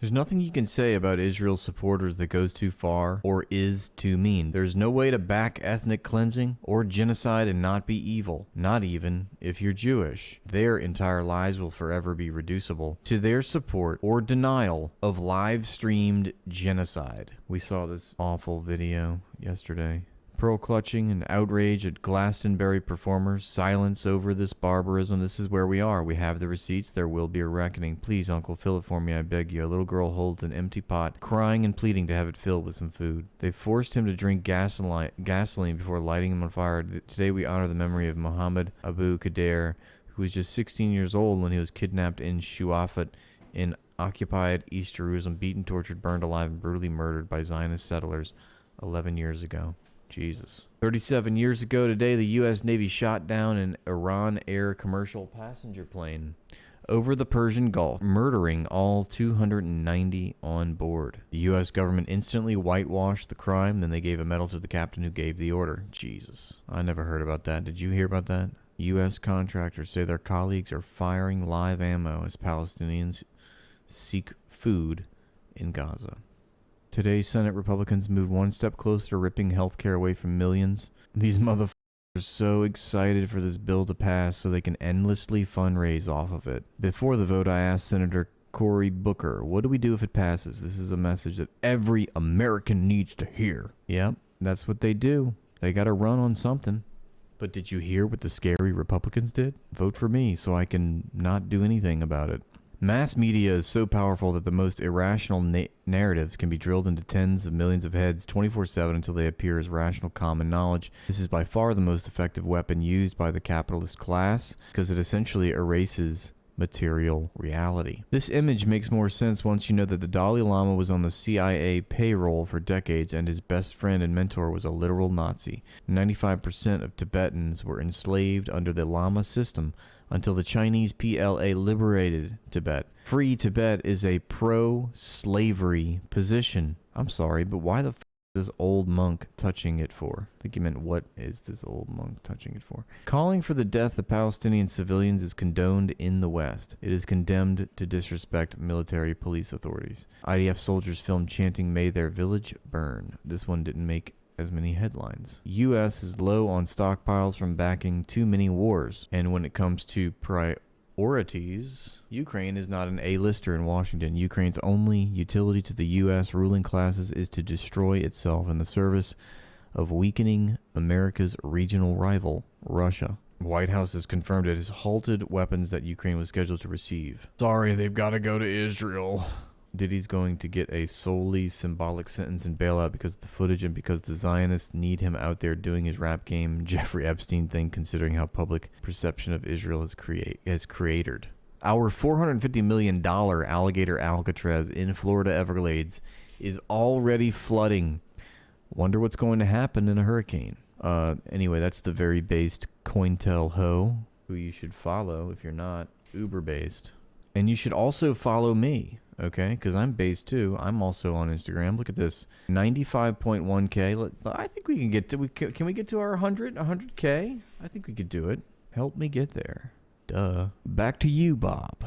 There's nothing you can say about Israel's supporters that goes too far or is too mean. There's no way to back ethnic cleansing or genocide and not be evil, not even if you're Jewish. Their entire lives will forever be reducible to their support or denial of live-streamed genocide. We saw this awful video yesterday. Pearl clutching and outrage at Glastonbury performers, silence over this barbarism. This is where we are. We have the receipts. There will be a reckoning. Please, Uncle, fill it for me, I beg you. A little girl holds an empty pot, crying and pleading to have it filled with some food. They forced him to drink gasoline before lighting him on fire. Today we honor the memory of Mohammed Abu Qadir, who was just 16 years old when he was kidnapped in Shuafat in occupied East Jerusalem, beaten, tortured, burned alive, and brutally murdered by Zionist settlers 11 years ago. Jesus. 37 years ago today, the U.S. Navy shot down an Iran Air commercial passenger plane over the Persian Gulf, murdering all 290 on board. The U.S. government instantly whitewashed the crime, then they gave a medal to the captain who gave the order. Jesus. I never heard about that. Did you hear about that? U.S. contractors say their colleagues are firing live ammo as Palestinians seek food in Gaza. Today, Senate Republicans moved one step closer to ripping health care away from millions. These motherfuckers are so excited for this bill to pass so they can endlessly fundraise off of it. Before the vote, I asked Senator Cory Booker, what do we do if it passes? This is a message that every American needs to hear. Yep, that's what they do. They gotta run on something. But did you hear what the scary Republicans did? Vote for me so I can not do anything about it. Mass media is so powerful that the most irrational narratives can be drilled into tens of millions of heads 24/7 until they appear as rational common knowledge. This is by far the most effective weapon used by the capitalist class because it essentially erases material reality. This image makes more sense once you know that the Dalai Lama was on the CIA payroll for decades and his best friend and mentor was a literal Nazi. 95% of Tibetans were enslaved under the Lama system until the Chinese PLA liberated Tibet. Free Tibet is a pro-slavery position. I'm sorry, but why the f is this old monk touching it for? I think he meant, what is this old monk touching it for? Calling for the death of Palestinian civilians is condoned in the West. It is condemned to disrespect military police authorities. IDF soldiers filmed chanting, "May their village burn." This one didn't make as many headlines. U.S. is low on stockpiles from backing too many wars. And when it comes to priorities, Ukraine is not an A-lister in Washington. Ukraine's only utility to the U.S. ruling classes is to destroy itself in the service of weakening America's regional rival, Russia. White House has confirmed it has halted weapons that Ukraine was scheduled to receive. Sorry, they've got to go to Israel. Diddy's going to get a solely symbolic sentence and bailout because of the footage and because the Zionists need him out there doing his rap game Jeffrey Epstein thing, considering how public perception of Israel has created. Our $450 million alligator Alcatraz in Florida Everglades is already flooding. Wonder what's going to happen in a hurricane. Anyway, that's the very based CoinTelHo, who you should follow if you're not uber-based. And you should also follow me. Okay, because I'm based too. I'm also on Instagram. Look at this, 95.1K. I think we can get to. Can we get to our 100K? I think we could do it. Help me get there. Duh. Back to you, Bob.